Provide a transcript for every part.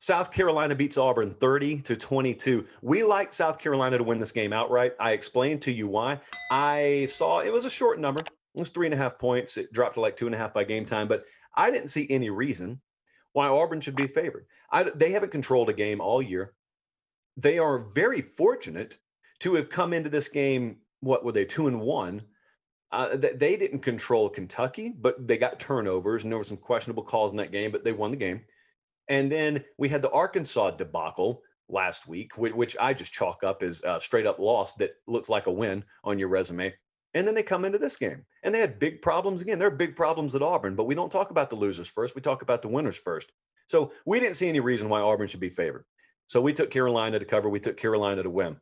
South Carolina beats Auburn 30-22. We like South Carolina to win this game outright. I explained to you why. I saw it was a short number. It was 3.5 points. It dropped to like 2.5 by game time, but I didn't see any reason why Auburn should be favored. They haven't controlled a game all year. They are very fortunate to have come into this game. What were they, 2-1? They didn't control Kentucky, but they got turnovers, and there were some questionable calls in that game, but they won the game. And then we had the Arkansas debacle last week, which I just chalk up as a straight up loss that looks like a win on your resume. And then they come into this game and they had big problems again. There are big problems at Auburn, but we don't talk about the losers first. We talk about the winners first. So we didn't see any reason why Auburn should be favored. So we took Carolina to cover. We took Carolina to win.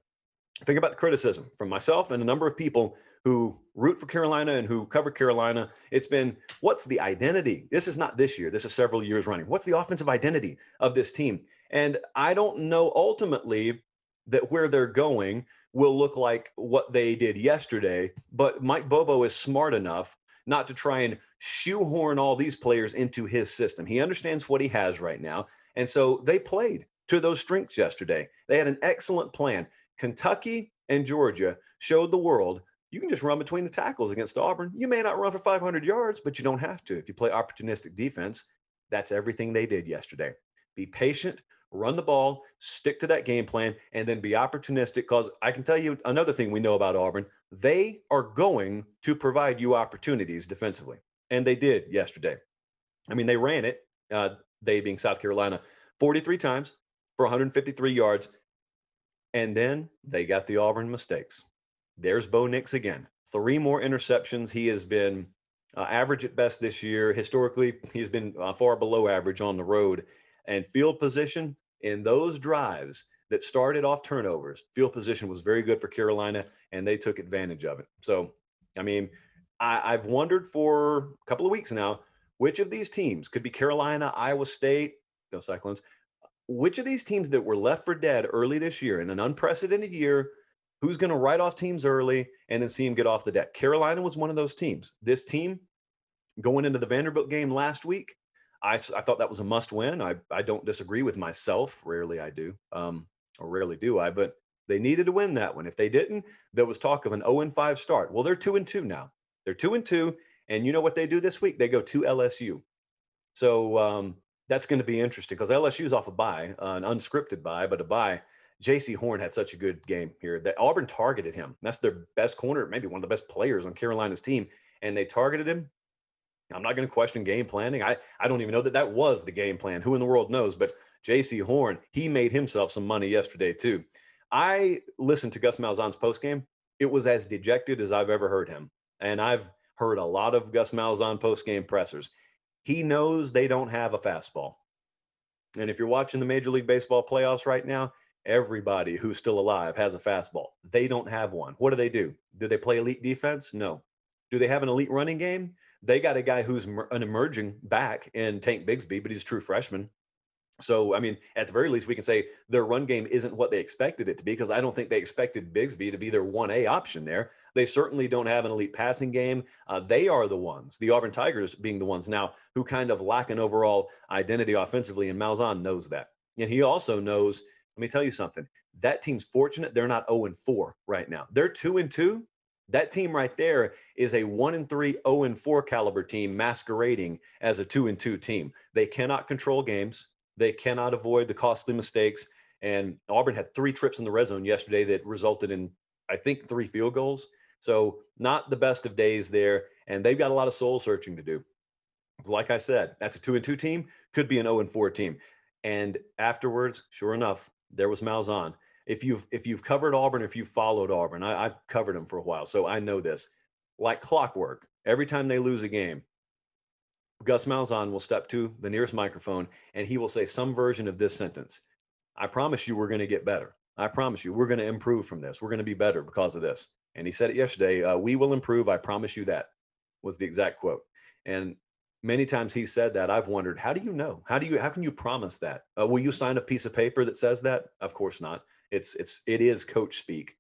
Think about the criticism from myself and a number of people who root for Carolina and who cover Carolina. It's been, what's the identity? This is not this year. This is several years running. What's the offensive identity of this team? And I don't know ultimately that where they're going will look like what they did yesterday, but Mike Bobo is smart enough not to try and shoehorn all these players into his system. He understands what he has right now. And so they played to those strengths yesterday. They had an excellent plan. Kentucky and Georgia showed the world you can just run between the tackles against Auburn. You may not run for 500 yards, but you don't have to. If you play opportunistic defense, that's everything they did yesterday. Be patient, run the ball, stick to that game plan, and then be opportunistic. Because I can tell you another thing we know about Auburn, they are going to provide you opportunities defensively. And they did yesterday. I mean, they ran it, they being South Carolina, 43 times for 153 yards. And then they got the Auburn mistakes. There's Bo Nix again. 3 more interceptions. He has been average at best this year. Historically, he's been far below average on the road. And field position in those drives that started off turnovers, field position was very good for Carolina, and they took advantage of it. So, I mean, I've wondered for a couple of weeks now, which of these teams could be Carolina, Iowa State, go Cyclones, which of these teams that were left for dead early this year in an unprecedented year, who's going to write off teams early and then see them get off the deck? Carolina was one of those teams. This team going into the Vanderbilt game last week, I thought that was a must win. I don't disagree with myself. Rarely I do, or rarely do I, but they needed to win that one. If they didn't, there was talk of an 0-5 start. Well, they're 2-2 now. They're 2-2. And you know what they do this week? They go to LSU. So that's going to be interesting because LSU's off a bye, an unscripted bye, but a bye. J.C. Horn had such a good game here that Auburn targeted him. That's their best corner, maybe one of the best players on Carolina's team, and they targeted him. I'm not going to question game planning. I don't even know that was the game plan. Who in the world knows? But J.C. Horn, he made himself some money yesterday too. I listened to Gus Malzahn's postgame. It was as dejected as I've ever heard him, and I've heard a lot of Gus Malzahn postgame pressers. He knows they don't have a fastball. And if you're watching the Major League Baseball playoffs right now, everybody who's still alive has a fastball. They don't have one. What do? Do they play elite defense? No. Do they have an elite running game? They got a guy who's an emerging back in Tank Bigsby, but he's a true freshman. So, I mean, at the very least, we can say their run game isn't what they expected it to be because I don't think they expected Bigsby to be their 1A option there. They certainly don't have an elite passing game. They are the ones, the Auburn Tigers being the ones now who kind of lack an overall identity offensively, and Malzahn knows that. And he also knows, let me tell you something, that team's fortunate they're not 0-4 right now. They're 2-2. That team right there is a 1-3, 0-4 caliber team masquerading as a 2-2 team. They cannot control games. They cannot avoid the costly mistakes. And Auburn had 3 trips in the red zone yesterday that resulted in, I think, 3 field goals. So not the best of days there. And they've got a lot of soul searching to do. Like I said, that's a 2-2 team, could be an 0-4 team. And afterwards, sure enough, there was Malzahn. If you've covered Auburn, if you've followed Auburn, I've covered them for a while, so I know this. Like clockwork, every time they lose a game, Gus Malzahn will step to the nearest microphone and he will say some version of this sentence. I promise you we're going to get better. I promise you we're going to improve from this. We're going to be better because of this. And he said it yesterday. We will improve. I promise you that was the exact quote. And many times he said that. I've wondered, how do you know? How can you promise that? Will you sign a piece of paper that says that? Of course not. It is coach speak.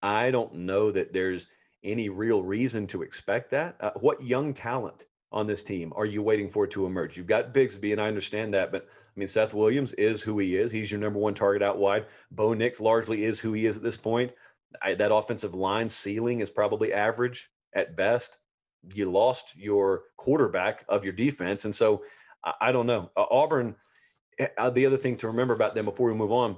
I don't know that there's any real reason to expect that. What young talent on this team are you waiting for to emerge? You've got Bigsby, and I understand that, but I mean, Seth Williams is who he is. He's your number one target out wide. Bo Nix largely is who he is at this point. That offensive line ceiling is probably average at best. You lost your quarterback of your defense. And so I don't know. Auburn, the other thing to remember about them before we move on,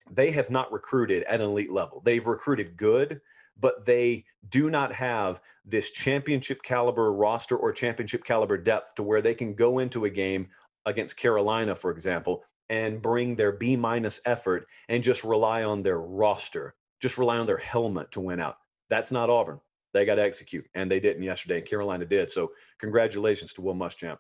they have not recruited at an elite level. They've recruited good, but they do not have this championship caliber roster or championship caliber depth to where they can go into a game against Carolina, for example, and bring their B minus effort and just rely on their roster, just rely on their helmet to win out. That's not Auburn. They got to execute, and they didn't yesterday, and Carolina did. So, congratulations to Will Muschamp.